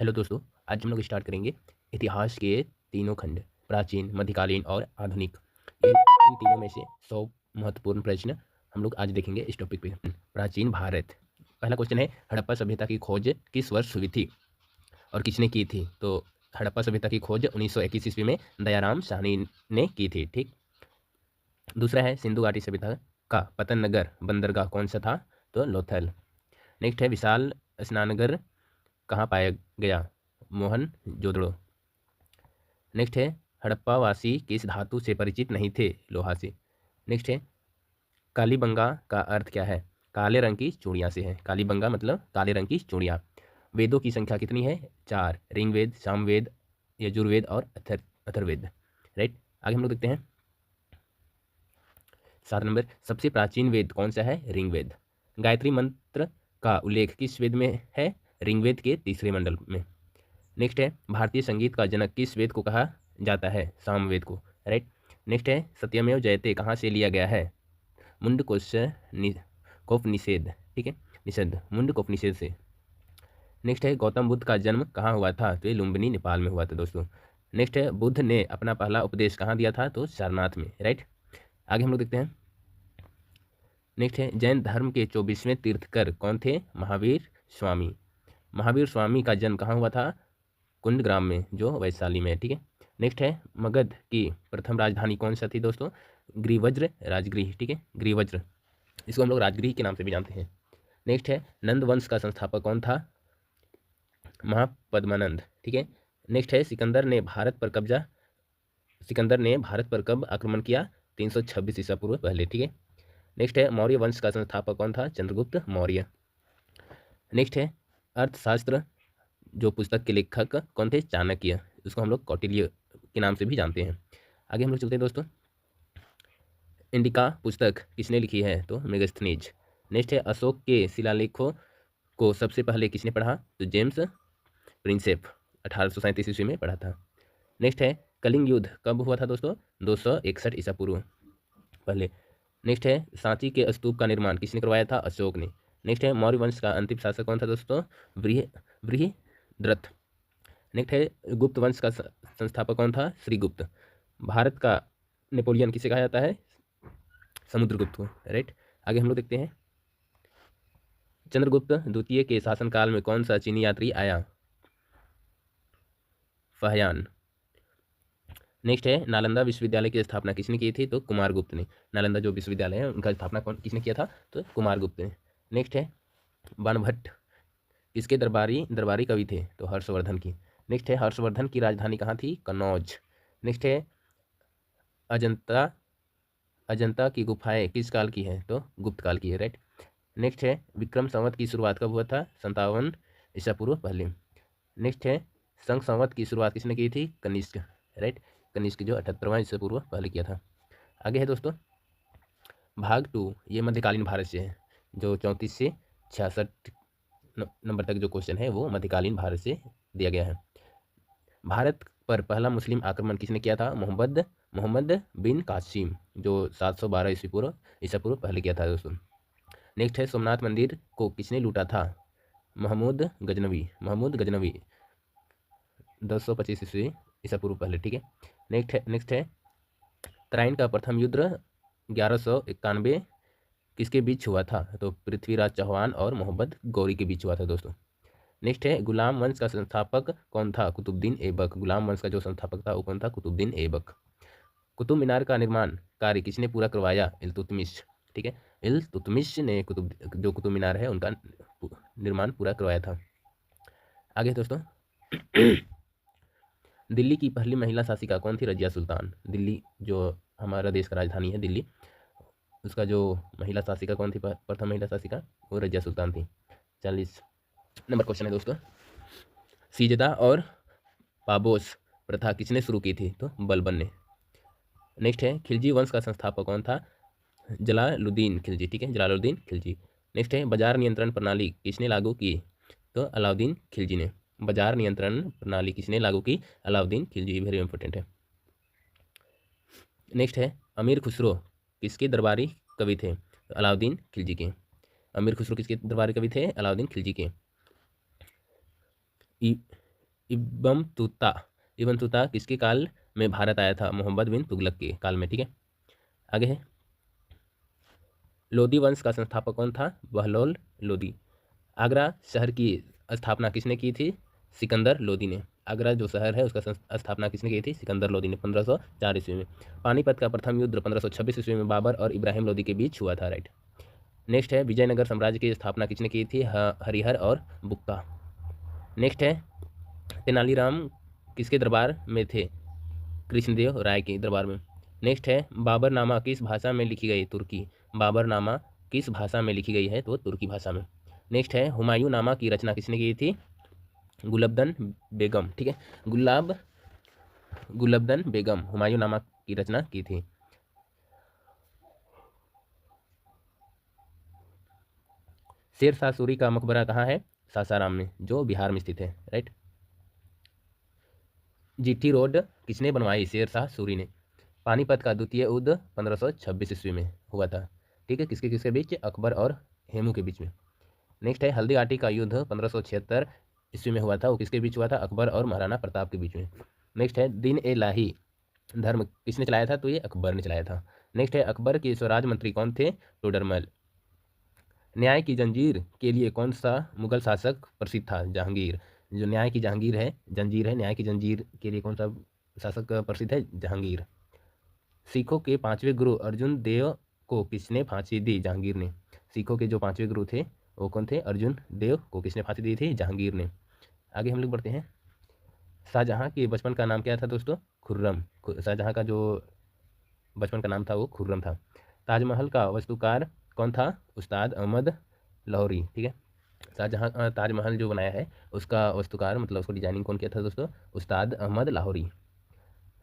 Hello दोस्तों, आज हम लोग स्टार्ट करेंगे इतिहास के तीनों खंड प्राचीन, मध्यकालीन और आधुनिक। इन तीनों में से 100 महत्वपूर्ण प्रश्न हम लोग आज देखेंगे इस टॉपिक पे। प्राचीन भारत। पहला क्वेश्चन है, हड़प्पा सभ्यता की खोज किस वर्ष हुई थी और किसने की थी? तो हड़प्पा सभ्यता की खोज 1921 ईस्वी में दयाराम साहनी ने की थी। ठीक। दूसरा है, सिंधु घाटी सभ्यता का पतन नगर बंदरगाह कौन सा था? तो लोथल। नेक्स्ट है, विशाल स्नानगर कहाँ पाया गया? मोहन जोदड़ो। नेक्स्ट है, हड़प्पावासी किस धातु से परिचित नहीं थे? लोहा से। नेक्स्ट है, कालीबंगा का अर्थ क्या है? काले रंग की चूड़ियाँ से है। कालीबंगा मतलब काले रंग की चूड़ियाँ। वेदों की संख्या कितनी है? 4। ऋग्वेद, सामवेद, यजुर्वेद और अथर्ववेद। राइट। आगे हम लोग देखते हैं 7 नंबर, सबसे प्राचीन वेद कौन सा है? ऋग्वेद। गायत्री मंत्र का उल्लेख किस वेद में है? ऋग्वेद के 3रे मंडल में। नेक्स्ट है, भारतीय संगीत का जनक किस वेद को कहा जाता है? सामवेद को। राइट। नेक्स्ट है, सत्यमेव जयते कहाँ से लिया गया है? मुंडकोपनिषेद। ठीक है, निषेध मुंडकोपनिषेद से। नेक्स्ट है, गौतम बुद्ध का जन्म कहाँ हुआ था? तो ये लुम्बिनी नेपाल में हुआ था दोस्तों। नेक्स्ट है, बुद्ध ने अपना पहला उपदेश कहाँ दिया था? तो सारनाथ में। राइट। आगे हम लोग देखते हैं नेक्स्ट है, जैन धर्म के 24वें तीर्थकर कौन थे? महावीर स्वामी। महावीर स्वामी का जन्म कहाँ हुआ था? कुंडग्राम में, जो वैशाली में है। ठीक है। नेक्स्ट है, मगध की प्रथम राजधानी कौन सा थी दोस्तों? ग्रीवज्र राजगृह। ठीक है, ग्रीवज्र, इसको हम लोग राजगृह के नाम से भी जानते हैं। नेक्स्ट है, नंद वंश का संस्थापक कौन था? महापद्मानंद। ठीक है। नेक्स्ट है, सिकंदर ने भारत पर कब आक्रमण किया? 326 ईसा पूर्व पहले। ठीक है। नेक्स्ट है, मौर्य वंश का संस्थापक कौन था? चंद्रगुप्त मौर्य। नेक्स्ट है, अर्थशास्त्र जो पुस्तक के लेखक कौन थे? चाणक्य। उसको हम लोग कौटिल्य के नाम से भी जानते हैं। आगे हम लोग चलते हैं दोस्तों, इंडिका पुस्तक किसने लिखी है? तो मेगास्थनीज। नेक्स्ट है, अशोक के शिलालेखों को सबसे पहले किसने पढ़ा? तो जेम्स प्रिंसेप 1837 ईस्वी में पढ़ा था। नेक्स्ट है, कलिंग युद्ध कब हुआ था दोस्तों? 261 ईसा पूर्व पहले। नेक्स्ट है, सांची के स्तूप का निर्माण किसने करवाया था? अशोक ने। नेक्स्ट है, मौर्य वंश का अंतिम शासक कौन था दोस्तों? बृहद्रथ। नेक्स्ट है, गुप्त वंश का संस्थापक कौन था? श्रीगुप्त। भारत का नेपोलियन किसे कहा जाता है? समुद्रगुप्त को। राइट। आगे हम लोग देखते हैं, चंद्रगुप्त द्वितीय के शासनकाल में कौन सा चीनी यात्री आया? फहयान। नेक्स्ट है, नालंदा विश्वविद्यालय की स्थापना किसने की थी? तो कुमारगुप्त ने। नालंदा जो विश्वविद्यालय है उनका स्थापना किसने किया था? तो कुमारगुप्त ने। नेक्स्ट है, बाणभट्ट किसके दरबारी कवि थे? तो हर्षवर्धन की। नेक्स्ट है, हर्षवर्धन की राजधानी कहाँ थी? कन्नौज। नेक्स्ट है, अजंता अजंता की गुफाएं किस काल की है? तो गुप्त काल की है। राइट। नेक्स्ट है, विक्रम संवत की शुरुआत कब हुआ था? 57 ईसा पूर्व पहले। नेक्स्ट है, संघ संवत की शुरुआत किसने की थी? कनिष्क। राइट। कनिष्क जो 78वां ईसा पूर्व पहले किया था। आगे है दोस्तों, भाग 2, ये मध्यकालीन भारत से है। जो 34 से 66 नंबर तक जो क्वेश्चन है वो मध्यकालीन भारत से दिया गया है। भारत पर पहला मुस्लिम आक्रमण किसने किया था? मोहम्मद बिन कासिम, जो 712 ईसा पूर्व पहले किया था दोस्तों। नेक्स्ट है, सोमनाथ मंदिर को किसने लूटा था? महमूद गजनवी 1025 ईसा पूर्व पहले। ठीक है। नेक्स्ट है, तराइन का प्रथम युद्ध 1191 किसके बीच हुआ था? तो पृथ्वीराज चौहान और मोहम्मद गौरी के बीच हुआ था दोस्तों। नेक्स्ट है, गुलाम वंश का संस्थापक कौन था? कुतुबुद्दीन ऐबक। गुलाम वंश का जो संस्थापक था वो कौन था? कुतुबुद्दीन ऐबक। कुतुब मीनार का निर्माण कार्य किसने पूरा करवाया? इल्तुतमिश। ठीक है, इल्तुतमिश ने कुतुब मीनार है उनका निर्माण पूरा करवाया था। आगे दोस्तों, दिल्ली की पहली महिला शासिका कौन थी? रजिया सुल्तान। दिल्ली जो हमारा देश का राजधानी है दिल्ली, उसका जो महिला शासिका कौन थी? प्रथम महिला शासिका वो रजिया सुल्तान थी। 40 नंबर क्वेश्चन है दोस्तों, सीजदा और पाबोस प्रथा किसने शुरू की थी? तो बलबन ने। नेक्स्ट है, खिलजी वंश का संस्थापक कौन था? जलालुद्दीन खिलजी। ठीक है, जलालुद्दीन खिलजी। नेक्स्ट है, बाजार नियंत्रण प्रणाली किसने लागू की? तो अलाउद्दीन खिलजी ने। बाजार नियंत्रण प्रणाली किसने लागू की? अलाउद्दीन खिलजी। वेरी इंपॉर्टेंट है। नेक्स्ट है, अमीर खुसरो किसके दरबारी कवि थे? तो अलाउद्दीन खिलजी के। अमीर खुसरो किसके दरबारी कवि थे? अलाउद्दीन खिलजी के। इब्न तुता किसके काल में भारत आया था? मोहम्मद बिन तुगलक के काल में। ठीक है, आगे है, लोदी वंश का संस्थापक कौन था? बहलोल लोदी। आगरा शहर की स्थापना किसने की थी? सिकंदर लोदी ने। आगरा जो शहर है उसका स्थापना किसने की थी? सिकंदर लोदी ने 1504 ईस्वी में। पानीपत का प्रथम युद्ध 1526 ईस्वी में बाबर और इब्राहिम लोदी के बीच हुआ था। राइट। नेक्स्ट है, विजयनगर साम्राज्य की स्थापना किसने की थी? हरिहर और बुक्का। नेक्स्ट है, तेनालीराम किसके दरबार में थे? कृष्णदेव राय के दरबार में। नेक्स्ट है, बाबरनामा किस भाषा में लिखी गई? तुर्की। बाबरनामा किस भाषा में लिखी गई है? तो तुर्की भाषा में। नेक्स्ट है, हुमायूं नामा की रचना किसने की थी? गुलबदन बेगम। ठीक है, गुलबदन बेगम हुमायूं नामा की रचना की थी। शेरशाह सूरी का मकबरा कहाँ है? सासाराम में, जो बिहार में स्थित है। राइट। जीटी रोड किसने बनवाई? शेरशाह सूरी ने। पानीपत का द्वितीय युद्ध 1526 ईस्वी में हुआ था। ठीक है, किसके किसके बीच? अकबर और हेमू के बीच में। नेक्स्ट है, हल्दीघाटी का युद्ध 1576 ईस्वी में हुआ था, वो किसके बीच हुआ था? अकबर और महाराणा प्रताप के बीच में। नेक्स्ट है, दीन ए इलाही धर्म किसने चलाया था? तो ये अकबर ने चलाया था। नेक्स्ट है, अकबर के स्वराज मंत्री कौन थे? टोडरमल। न्याय की जंजीर के लिए कौन सा मुगल शासक प्रसिद्ध था? जहांगीर। जो न्याय की जहांगीर है, जंजीर है, न्याय की जंजीर के लिए कौन सा शासक प्रसिद्ध है? जहांगीर। सिखों के पांचवें गुरु अर्जुन देव को किसने फांसी दी? जहांगीर ने। सिखों के जो पांचवें गुरु थे वो कौन थे? अर्जुन देव को किसने फांसी दी थी? जहांगीर ने। आगे हम लोग बढ़ते हैं। शाहजहां के बचपन का नाम क्या था दोस्तों? खुर्रम। शाहजहां का जो बचपन का नाम था वो खुर्रम था। ताजमहल का वास्तुकार कौन था? उस्ताद अहमद लाहौरी। ठीक है, शाहजहां ताजमहल जो बनाया है उसका वास्तुकार मतलब उसको डिजाइनिंग कौन किया था दोस्तों? उस्ताद अहमद लाहौरी।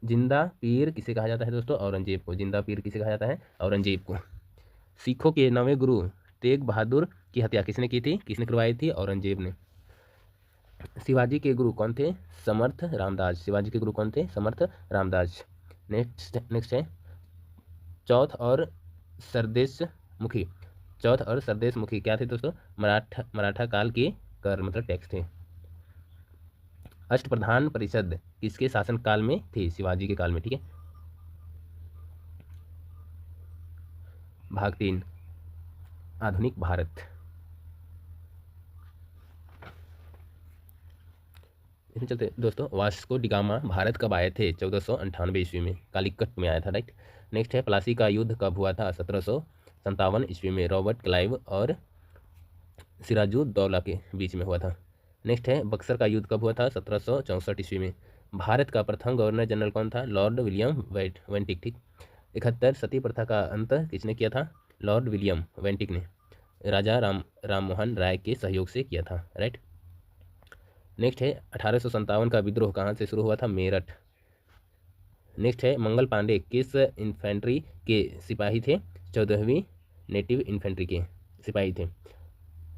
जिंदा पीर किसे कहा जाता है दोस्तों? औरंगजेब को। जिंदा पीर किसे कहा जाता है? औरंगजेब को। सिखों के नवे गुरु तेग बहादुर की हत्या किसने की थी? किसने करवाई थी? औरंगजेब ने। शिवाजी के गुरु कौन थे? समर्थ रामदास। शिवाजी के गुरु कौन थे? समर्थ रामदास। नेक्स्ट है, चौथ और सरदेश मुखी। चौथ और सरदेश मुखी क्या थे दोस्तों? मराठा काल के कर मतलब टैक्स थे। अष्टप्रधान परिषद किसके शासन काल में थी? शिवाजी के काल में। ठीक है, भाग 3 आधुनिक भारत। इसमें चलते दोस्तों, वास्को डिगामा भारत कब आए थे? 1498 ईस्वी में, कालीकट में आया था। राइट। नेक्स्ट है, प्लासी का युद्ध कब हुआ था? 1757 ईस्वी में, रॉबर्ट क्लाइव और सिराजुद्दौला के बीच में हुआ था। नेक्स्ट है, बक्सर का युद्ध कब हुआ था? 1764 ईस्वी में। भारत का प्रथम गवर्नर जनरल कौन था? Lord William वेंटिक। ठीक। 71 सती प्रथा का अंत किसने किया था? लॉर्ड विलियम वेंटिक ने राजा राम मोहन राय के सहयोग से किया था। राइट। नेक्स्ट है, 1857 का विद्रोह कहाँ से शुरू हुआ था? मेरठ। नेक्स्ट है, मंगल पांडे किस इन्फेंट्री के सिपाही थे? 14वीं नेटिव इन्फेंट्री के सिपाही थे।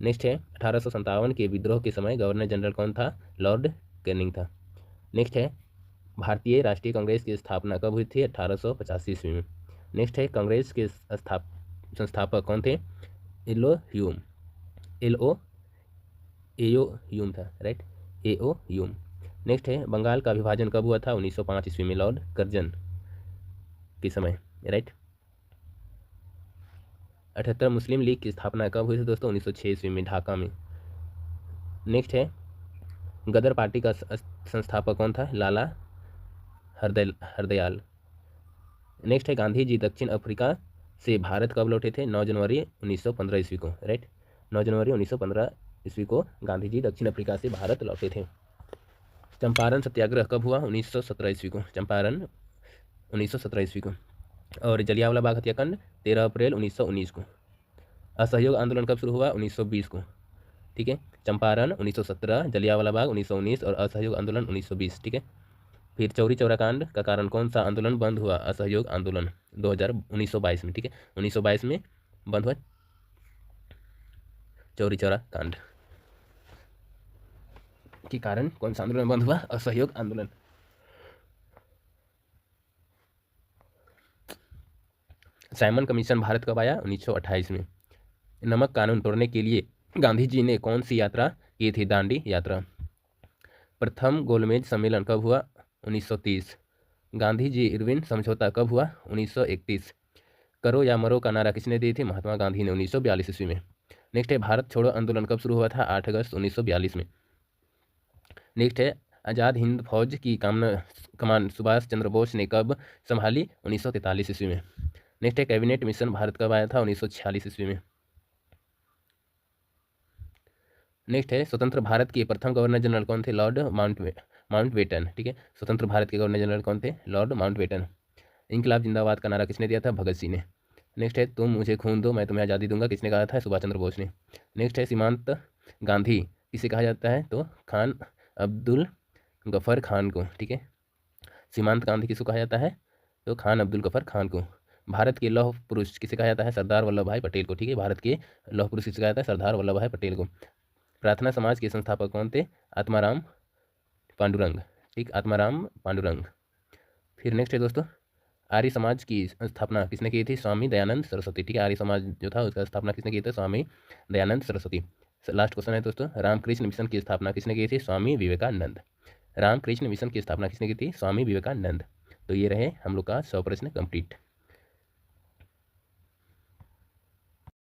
नेक्स्ट है, 1857 के विद्रोह के समय गवर्नर जनरल कौन था? लॉर्ड कैनिंग था। नेक्स्ट है, भारतीय राष्ट्रीय कांग्रेस की स्थापना कब हुई थी? 1885 ईस्वी में। नेक्स्ट है, कांग्रेस के संस्थापक कौन थे? एओ ह्यूम था। राइट, एओ ह्यूम। नेक्स्ट है, बंगाल का विभाजन कब हुआ था? 1905 ईस्वी में, लॉर्ड कर्जन के समय। राइट। 78 मुस्लिम लीग की स्थापना कब हुई थी दोस्तों? 1906 ईस्वी में, ढाका में। नेक्स्ट है, गदर पार्टी का संस्थापक कौन था? लाला हरदयाल। नेक्स्ट है, गांधी जी दक्षिण अफ्रीका से भारत कब लौटे थे? 9 जनवरी 1915 ईस्वी को। राइट, 9 जनवरी 1915 ईस्वी को गांधी जी दक्षिण अफ्रीका से भारत लौटे थे। चंपारण सत्याग्रह कब हुआ? 1917 ईस्वी को। चंपारण 1917 ईस्वी को। और जलियांवाला बाग हत्याकांड 13 अप्रैल 1919 को। असहयोग आंदोलन कब शुरू हुआ? 1920 को। ठीक है, चंपारण 1917, जलियांवाला बाग 1919 और असहयोग आंदोलन 1920। ठीक है, फिर चौरी चौरा कांड का कारण कौन सा आंदोलन बंद हुआ? असहयोग आंदोलन 1922 में। ठीक है, 1922 में बंद हुआ चौरी चौरा कांड के कारण कौन सा आंदोलन बंद हुआ? असहयोग आंदोलन। साइमन कमीशन भारत कब आया? 1928 में। नमक कानून तोड़ने के लिए गांधी जी ने कौन सी यात्रा की थी? दांडी यात्रा। प्रथम गोलमेज सम्मेलन कब हुआ? 1930। गांधी जी इरविन समझौता कब हुआ? 1931। करो या मरो का नारा किसने दी थी? महात्मा गांधी ने 1942 ईस्वी में। नेक्स्ट है भारत छोड़ो आंदोलन कब शुरू हुआ था? 8 अगस्त 1942 में। नेक्स्ट है आज़ाद हिंद फौज की कमान सुभाष चंद्र बोस ने कब संभाली? 1943 ईस्वी में। नेक्स्ट है कैबिनेट मिशन भारत कब आया था? 1946 ईस्वी में। नेक्स्ट है स्वतंत्र भारत के प्रथम गवर्नर जनरल कौन थे? Lord Mountbatten. ठीक है, स्वतंत्र भारत के गवर्नर जनरल कौन थे? Lord Mountbatten. इनकलाब जिंदाबाद का नारा किसने दिया था? भगत सिंह ने। नेक्स्ट है तुम मुझे खून दो मैं तुम्हें आज़ादी दूंगा किसने कहा था? सुभाष चंद्र बोस ने। नेक्स्ट है सीमांत गांधी किसे कहा जाता है? तो खान अब्दुल गफर खान को। ठीक है, सीमांत गांधी किसको कहा जाता है? तो खान अब्दुल गफर खान को। भारत के लौह पुरुष किसे कहा जाता है? सरदार वल्लभ भाई पटेल को। ठीक है, भारत के लौह पुरुष किसे कहा जाता है? सरदार वल्लभ भाई पटेल को। प्रार्थना समाज के संस्थापक कौन थे? आत्माराम पांडुरंग। ठीक, आत्माराम पांडुरंग। फिर नेक्स्ट है दोस्तों आर्य समाज की स्थापना किसने की थी? स्वामी दयानंद सरस्वती। ठीक है, आर्य समाज जो था उसका स्थापना किसने की थी? स्वामी दयानंद सरस्वती। लास्ट क्वेश्चन है दोस्तों रामकृष्ण मिशन की स्थापना किसने की थी? स्वामी विवेकानंद। रामकृष्ण मिशन की स्थापना किसने की थी? स्वामी विवेकानंद। तो ये रहे हम लोग का 100 प्रश्न कंप्लीट।